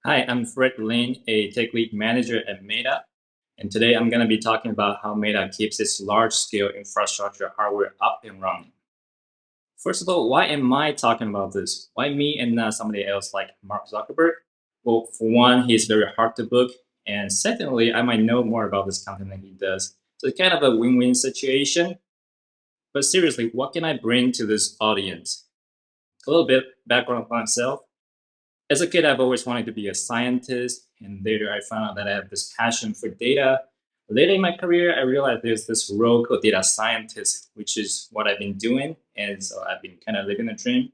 Hi, I'm Fred Lin, a tech lead manager at Meta, and today I'm going to be talking about how Meta keeps its large-scale infrastructure hardware up and running. First of all, why am I talking about this? Why me and not somebody else like Mark Zuckerberg? Well, for one, he's very hard to book, and secondly, I might know more about this content than he does. So it's kind of a win-win situation. But seriously, what can I bring to this audience? A little bit background of myself. As a kid, I've always wanted to be a scientist, and later I found out that I have this passion for data. Later in my career, I realized there's this role called data scientist, which is what I've been doing, and so I've been kind of living a dream.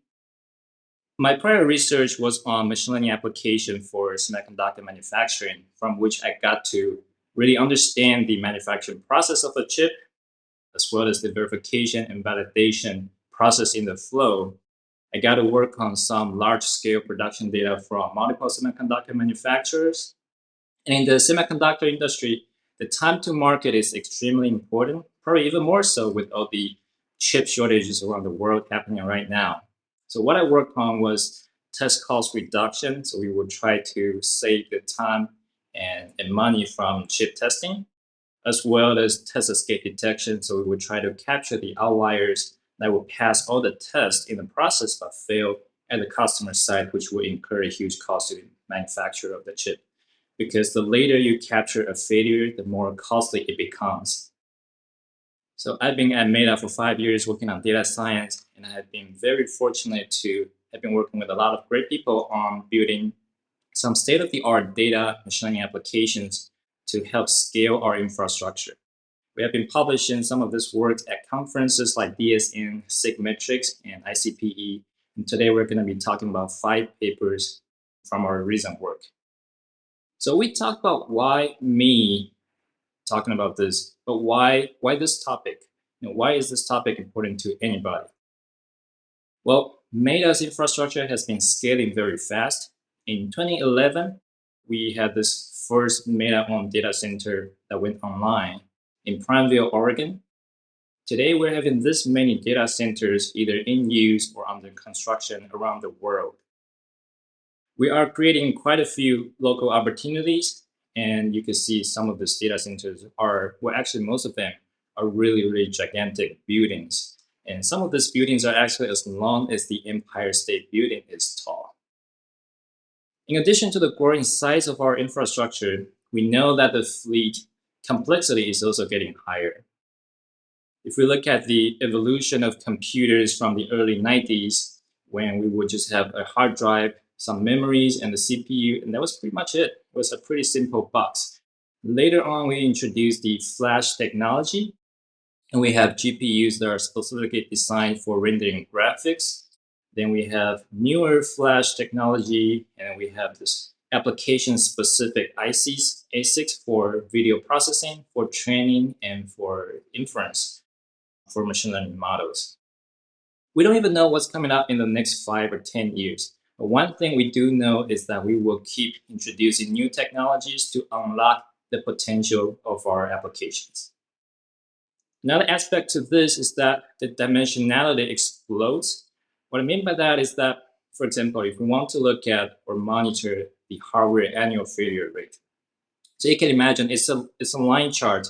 My prior research was on machine learning application for semiconductor manufacturing, from which I got to really understand the manufacturing process of a chip, as well as the verification and validation process in the flow. I got to work on some large scale production data from multiple semiconductor manufacturers. And in the semiconductor industry, the time to market is extremely important, probably even more so with all the chip shortages around the world happening right now. So, what I worked on was test cost reduction. So, we would try to save the time and money from chip testing, as well as test escape detection. So we would try to capture the outliers that would pass all the tests in the process but fail at the customer side, which would incur a huge cost to the manufacturer of the chip. Because the later you capture a failure, the more costly it becomes. So I've been at Meta for 5 years working on data science, and I have been very fortunate to have been working with a lot of great people on building some state-of-the-art data machine learning applications to help scale our infrastructure. We have been publishing some of this work at conferences like DSN, Sigmetrics, and ICPE. And today we're going to be talking about 5 papers from our recent work. So we talked about why me talking about this, but why this topic? Why is this topic important to anybody? Well, Meta's infrastructure has been scaling very fast. In 2011, we had this first Meta-owned data center that went online in Prineville, Oregon. Today, we're having this many data centers either in use or under construction around the world. We are creating quite a few local opportunities, and you can see some of these data centers are, well, actually, most of them are really, really gigantic buildings. And some of these buildings are actually as long as the Empire State Building is tall. In addition to the growing size of our infrastructure, we know that the fleet complexity is also getting higher. If we look at the evolution of computers from the early 90s, when we would just have a hard drive, some memories, and the CPU, and that was pretty much it. It was a pretty simple box. Later on, we introduced the flash technology, and we have GPUs that are specifically designed for rendering graphics. Then we have newer flash technology, and we have this application-specific ICs, ASICs for video processing, for training, and for inference for machine learning models. We don't even know what's coming up in the next 5 or 10 years. But one thing we do know is that we will keep introducing new technologies to unlock the potential of our applications. Another aspect to this is that the dimensionality explodes. What I mean by that is that, for example, if we want to look at or monitor the hardware annual failure rate, so you can imagine it's a line chart,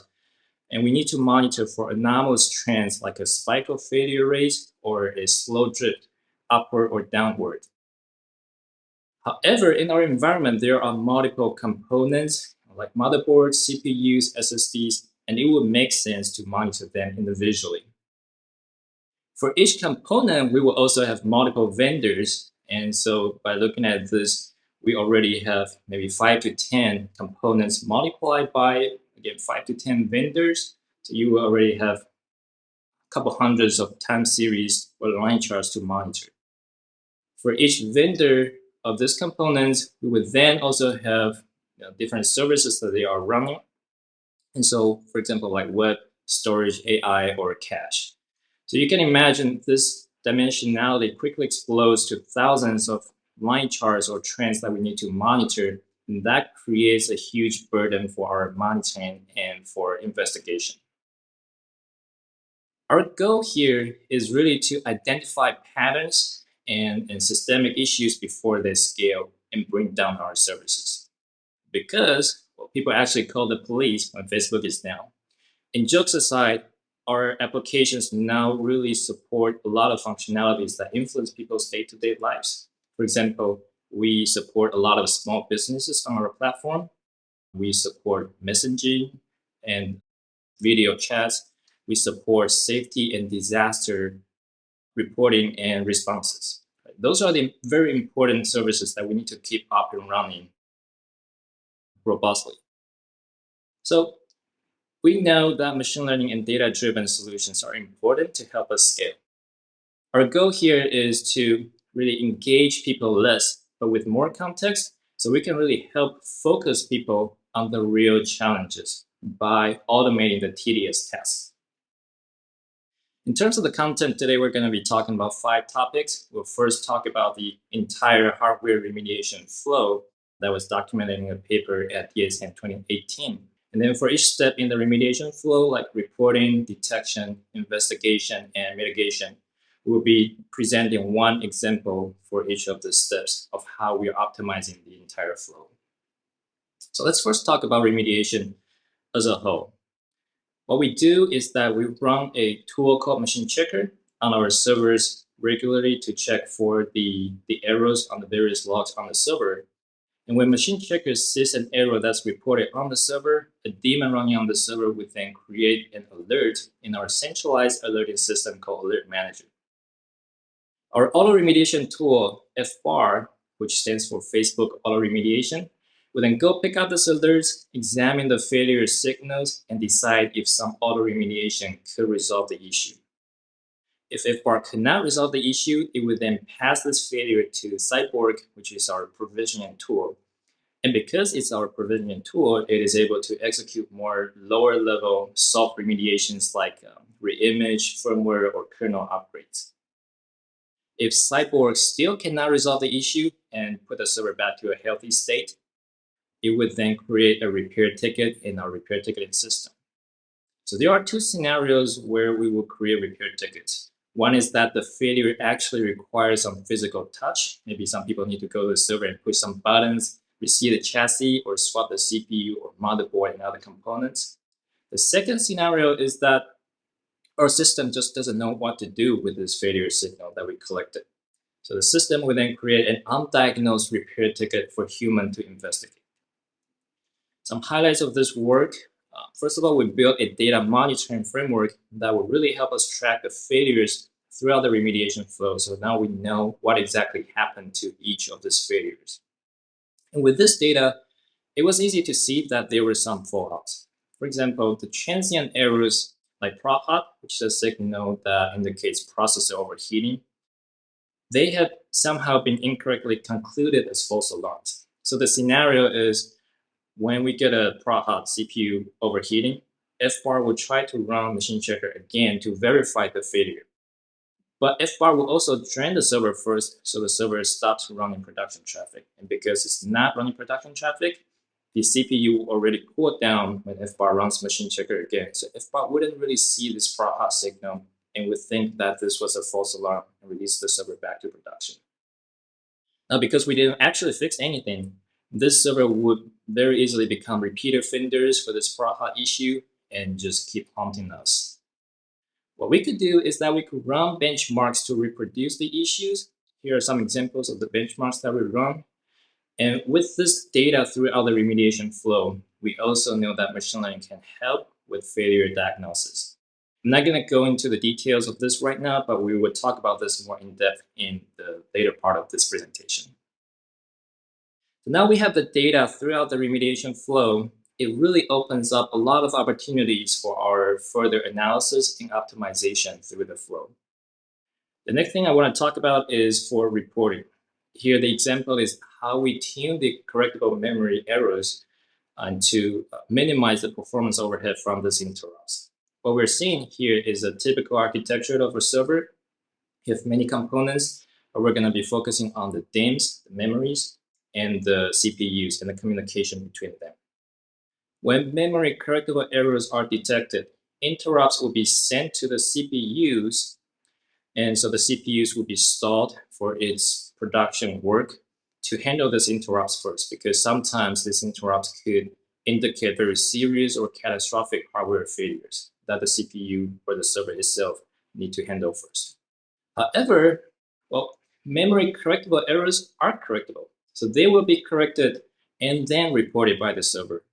and we need to monitor for anomalous trends like a spike of failure rates or a slow drift upward or downward. However, in our environment, there are multiple components like motherboards, CPUs, SSDs, and it would make sense to monitor them individually. For each component, we will also have multiple vendors. And so by looking at this, we already have maybe 5 to 10 components multiplied by, again, 5 to 10 vendors. So you will already have a couple hundreds of time series or line charts to monitor. For each vendor of these components, we would then also have different services that they are running. And so, for example, like web, storage, AI, or cache. So you can imagine this dimensionality quickly explodes to thousands of line charts or trends that we need to monitor. And that creates a huge burden for our monitoring and for investigation. Our goal here is really to identify patterns and systemic issues before they scale. and bring down our services. Because well, people actually call the police when Facebook is down. And jokes aside, our applications now really support a lot of functionalities that influence people's day-to-day lives. For example, we support a lot of small businesses on our platform. We support messaging and video chats. We support safety and disaster reporting and responses. Those are the very important services that we need to keep up and running robustly. So we know that machine learning and data-driven solutions are important to help us scale. Our goal here is to really engage people less, but with more context, so we can really help focus people on the real challenges by automating the tedious tasks. In terms of the content today, we're going to be talking about 5 topics. We'll first talk about the entire hardware remediation flow that was documented in a paper at DSM 2018. And then for each step in the remediation flow, like reporting, detection, investigation, and mitigation, we'll be presenting one example for each of the steps of how we are optimizing the entire flow. So let's first talk about remediation as a whole. What we do is that we run a tool called Machine Checker on our servers regularly to check for the errors on the various logs on the server. And when Machine Checker sees an error that's reported on the server, a daemon running on the server would then create an alert in our centralized alerting system called Alert Manager. Our auto remediation tool, FBAR, which stands for Facebook Auto Remediation, will then go pick up the alerts, examine the failure signals, and decide if some auto remediation could resolve the issue. If FBAR could not resolve the issue, it would then pass this failure to Cyborg, which is our provisioning tool. And because it's our provisioning tool, it is able to execute more lower level soft remediations like reimage, firmware, or kernel upgrades. If Cyborg still cannot resolve the issue and put the server back to a healthy state, it would then create a repair ticket in our repair ticketing system. So there are 2 scenarios where we will create repair tickets. One is that the failure actually requires some physical touch. Maybe some people need to go to the server and push some buttons, reset the chassis, or swap the CPU or motherboard and other components. The second scenario is that our system just doesn't know what to do with this failure signal that we collected. So the system will then create an undiagnosed repair ticket for human to investigate. Some highlights of this work. First of all, we built a data monitoring framework that will really help us track the failures throughout the remediation flow. So now we know what exactly happened to each of these failures. And with this data, it was easy to see that there were some fallouts. For example, the transient errors like PropHot, which is a signal that indicates processor overheating, they have somehow been incorrectly concluded as false alarms. So the scenario is when we get a PropHot CPU overheating, FBAR will try to run Machine Checker again to verify the failure. But FBAR will also drain the server first, so the server stops running production traffic. And because it's not running production traffic, the CPU will already cool down when FBAR runs Machine Checker again. So FBAR wouldn't really see this PropHot signal and would think that this was a false alarm and release the server back to production. Now, because we didn't actually fix anything, this server would very easily become repeat offenders for this PropHot issue and just keep haunting us. What we could do is that we could run benchmarks to reproduce the issues. Here are some examples of the benchmarks that we run. And with this data throughout the remediation flow, we also know that machine learning can help with failure diagnosis. I'm not going to go into the details of this right now, but we will talk about this more in depth in the later part of this presentation. So now we have the data throughout the remediation flow. It really opens up a lot of opportunities for our further analysis and optimization through the flow. The next thing I want to talk about is for reporting. Here, the example is how we tune the correctable memory errors and to minimize the performance overhead from these interrupts. What we're seeing here is a typical architecture of a server. You have many components, but we're going to be focusing on the DIMMs, the memories, and the CPUs and the communication between them. When memory correctable errors are detected, interrupts will be sent to the CPUs, and so the CPUs will be stalled for its production work. to handle these interrupts first, because sometimes these interrupts could indicate very serious or catastrophic hardware failures that the CPU or the server itself need to handle first. However, well, memory correctable errors are correctable, so they will be corrected and then reported by the server.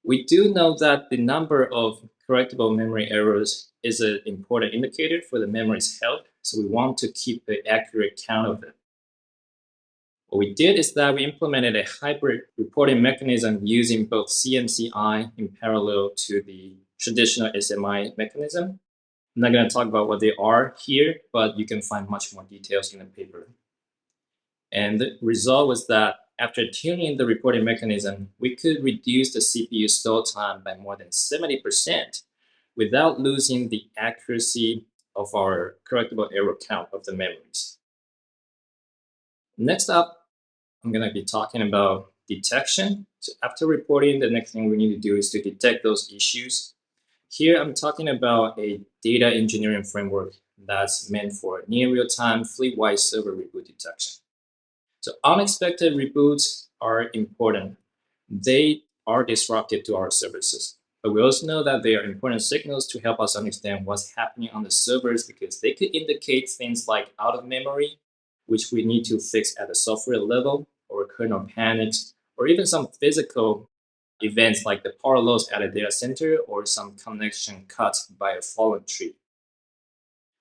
We do know that the number of correctable memory errors is an important indicator for the memory's health, so we want to keep an accurate count of it. What we did is that we implemented a hybrid reporting mechanism using both CMCI in parallel to the traditional SMI mechanism. I'm not going to talk about what they are here, but you can find much more details in the paper. And the result was that after tuning the reporting mechanism, we could reduce the CPU stall time by more than 70% without losing the accuracy of our correctable error count of the memories. Next up, I'm going to be talking about detection. So after reporting, the next thing we need to do is to detect those issues. Here, I'm talking about a data engineering framework that's meant for near real-time fleet-wide server reboot detection. So unexpected reboots are important. They are disruptive to our services. But we also know that they are important signals to help us understand what's happening on the servers, because they could indicate things like out of memory, which we need to fix at the software level, or kernel panics, or even some physical events like the power loss at a data center or some connection cut by a fallen tree.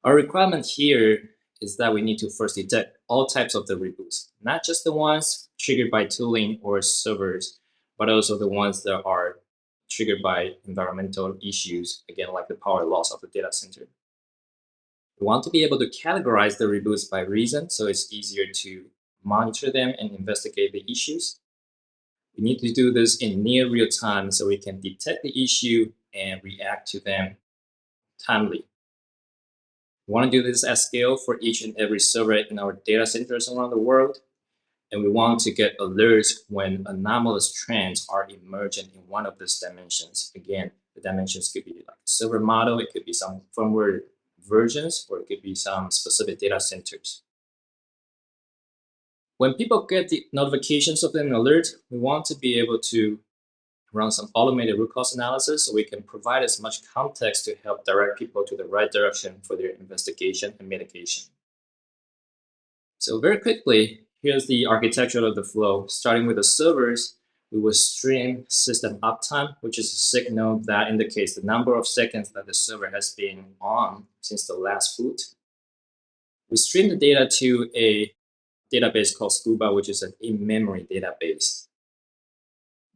Our requirement here is that we need to first detect all types of the reboots, not just the ones triggered by tooling or servers, but also the ones that are triggered by environmental issues, again, like the power loss of the data center. We want to be able to categorize the reboots by reason, so it's easier to monitor them and investigate the issues. We need to do this in near real time so we can detect the issue and react to them timely. We want to do this at scale for each and every server in our data centers around the world. And we want to get alerts when anomalous trends are emergent in one of these dimensions. Again, the dimensions could be like server model, it could be some firmware versions, or it could be some specific data centers. When people get the notifications of an alert, we want to be able to run some automated root cause analysis so we can provide as much context to help direct people to the right direction for their investigation and mitigation. So very quickly, here's the architecture of the flow. Starting with the servers, we will stream system uptime, which is a signal that indicates the number of seconds that the server has been on since the last boot. We stream the data to a database called Scuba, which is an in-memory database.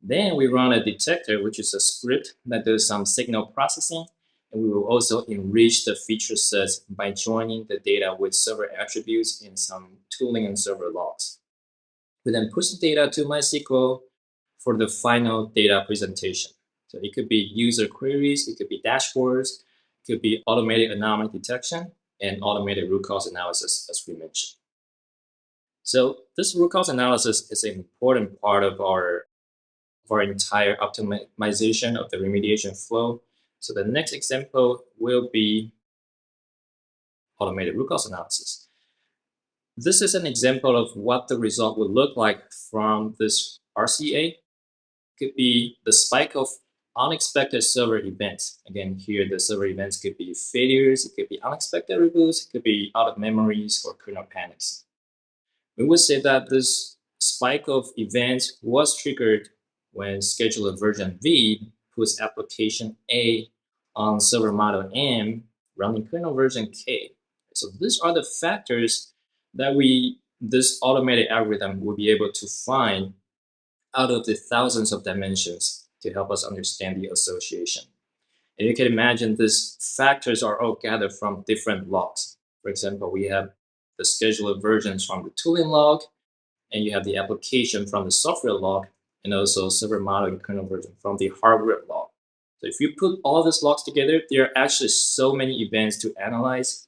Then we run a detector, which is a script that does some signal processing, and we will also enrich the feature sets by joining the data with server attributes in some tooling and server logs. We then push the data to MySQL for the final data presentation. So it could be user queries, it could be dashboards, it could be automated anomaly detection, and automated root cause analysis, as we mentioned. So this root cause analysis is an important part of our entire optimization of the remediation flow. So the next example will be automated root cause analysis. This is an example of what the result would look like from this RCA. It could be the spike of unexpected server events. Again, here the server events could be failures, it could be unexpected reboots, it could be out of memories or kernel panics. We would say that this spike of events was triggered when scheduler version V puts application A on server model M running kernel version K. So these are the factors that this automated algorithm will be able to find out of the thousands of dimensions to help us understand the association. And you can imagine these factors are all gathered from different logs. For example, we have the scheduler versions from the tooling log, and you have the application from the software log, and also server model and kernel version from the hardware log. So if you put all these logs together, there are actually so many events to analyze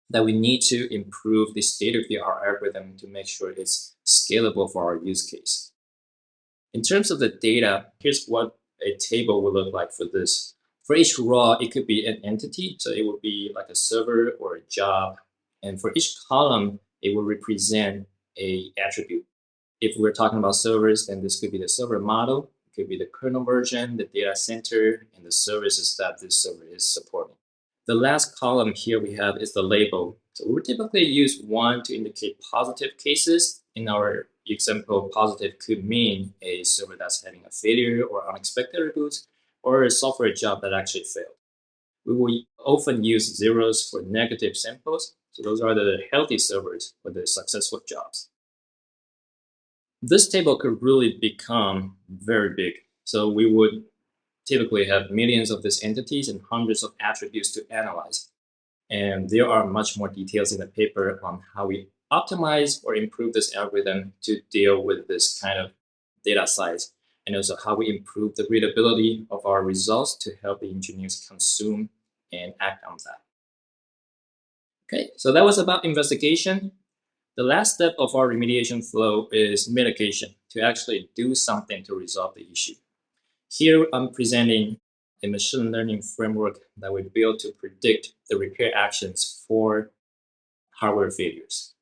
that we need to improve the state-of-the-art algorithm to make sure it's scalable for our use case. In terms of the data, here's what a table will look like for this. For each raw, it could be an entity, so it would be like a server or a job. And for each column, it will represent a attribute. If we're talking about servers, then this could be the server model, it could be the kernel version, the data center, and the services that this server is supporting. The last column here we have is the label. So we typically use 1 to indicate positive cases. In our example, positive could mean a server that's having a failure or unexpected reboot, or a software job that actually failed. We will often use zeros for negative samples. So those are the healthy servers for the successful jobs. This table could really become very big. So we would typically have millions of these entities and hundreds of attributes to analyze. And there are much more details in the paper on how we optimize or improve this algorithm to deal with this kind of data size, and also how we improve the readability of our results to help the engineers consume and act on that. Okay, so that was about investigation. The last step of our remediation flow is mitigation, to actually do something to resolve the issue. Here I'm presenting a machine learning framework that we built to predict the repair actions for hardware failures.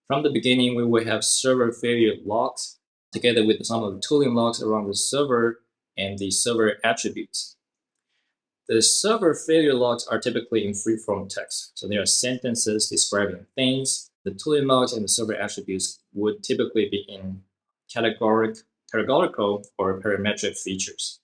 From the beginning, we will have server failure logs together with some of the tooling logs around the server and the server attributes. The server failure logs are typically in free-form text. So there are sentences describing things. The tooling logs and the server attributes would typically be in categorical or parametric features.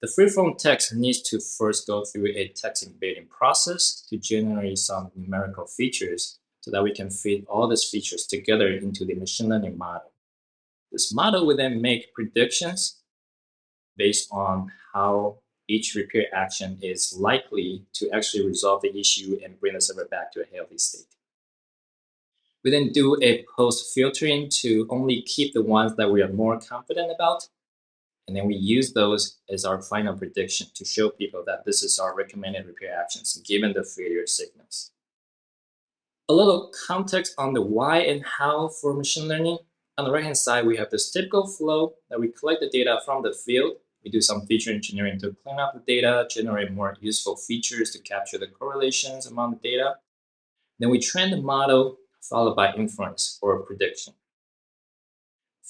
The free-form text needs to first go through a text embedding process to generate some numerical features so that we can fit all these features together into the machine learning model. This model will then make predictions based on how each repair action is likely to actually resolve the issue and bring the server back to a healthy state. We then do a post filtering to only keep the ones that we are more confident about. And then we use those as our final prediction to show people that this is our recommended repair actions given the failure signals. A little context on the why and how for machine learning. On the right-hand side, we have this typical flow that we collect the data from the field. We do some feature engineering to clean up the data, generate more useful features to capture the correlations among the data. Then we train the model, followed by inference or prediction.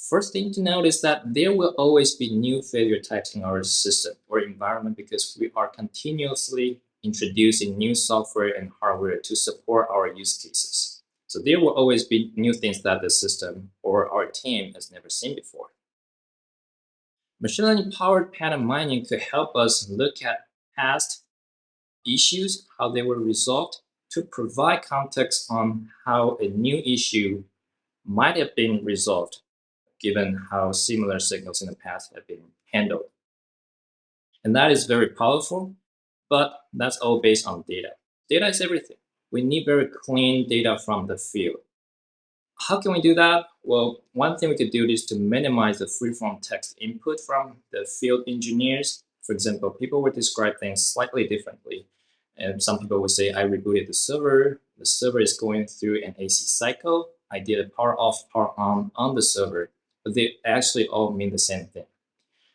First thing to note is that there will always be new failure types in our system or environment because we are continuously introducing new software and hardware to support our use cases. So there will always be new things that the system or our team has never seen before. Machine learning powered pattern mining could help us look at past issues, how they were resolved, to provide context on how a new issue might have been resolved given how similar signals in the past have been handled. And that is very powerful, but that's all based on data. Data is everything. We need very clean data from the field. How can we do that? Well, one thing we could do is to minimize the free-form text input from the field engineers. For example, people would describe things slightly differently. And some people would say, I rebooted the server is going through an AC cycle, I did a power off, power on the server, but they actually all mean the same thing.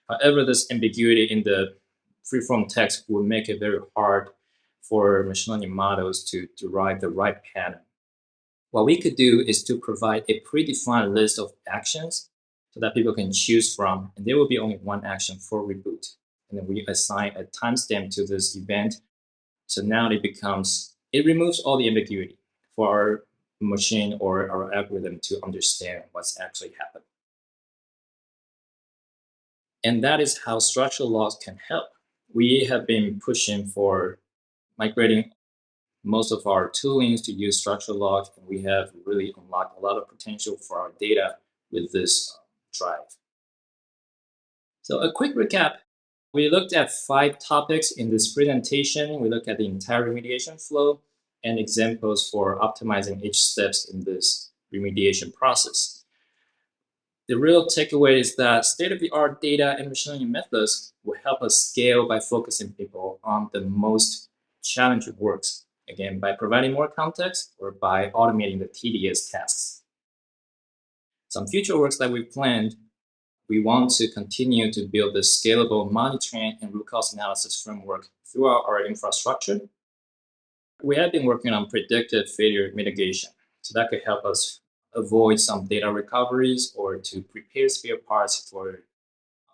However, this ambiguity in the free-form text will make it very hard for machine learning models to derive the right pattern. What we could do is to provide a predefined list of actions so that people can choose from, and there will be only one action for reboot. And then we assign a timestamp to this event. So now it removes all the ambiguity for our machine or our algorithm to understand what's actually happened. And that is how structural logs can help. We have been pushing for migrating most of our toolings to use structural logs, and we have really unlocked a lot of potential for our data with this drive. So a quick recap. We looked at 5 topics in this presentation. We looked at the entire remediation flow and examples for optimizing each steps in this remediation process. The real takeaway is that state-of-the-art data and machine learning methods will help us scale by focusing people on the most challenging works, again, by providing more context or by automating the tedious tasks. Some future works that we've planned, we want to continue to build the scalable monitoring and root cause analysis framework throughout our infrastructure. We have been working on predictive failure mitigation, so that could help us avoid some data recoveries or to prepare spare parts for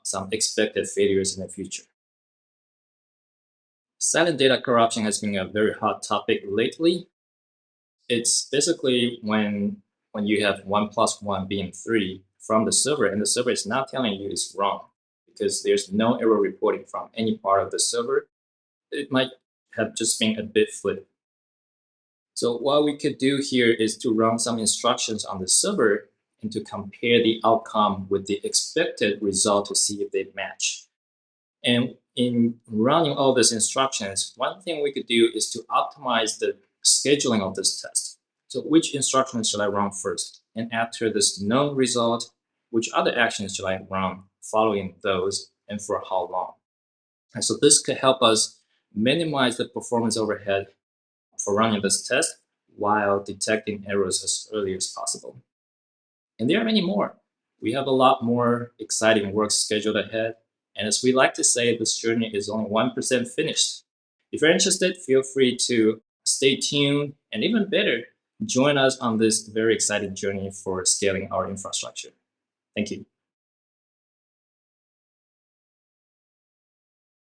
some expected failures in the future. Silent data corruption has been a very hot topic lately. It's basically when you have 1 plus 1 being 3 from the server, and the server is not telling you it's wrong because there's no error reporting from any part of the server. It might have just been a bit flipped. So what we could do here is to run some instructions on the server and to compare the outcome with the expected result to see if they match. And in running all these instructions, one thing we could do is to optimize the scheduling of this test. So which instructions should I run first? And after this known result, which other actions should I run following those and for how long? And so this could help us minimize the performance overhead for running this test while detecting errors as early as possible. And there are many more. We have a lot more exciting work scheduled ahead. And as we like to say, this journey is only 1% finished. If you're interested, feel free to stay tuned and even better, join us on this very exciting journey for scaling our infrastructure. Thank you.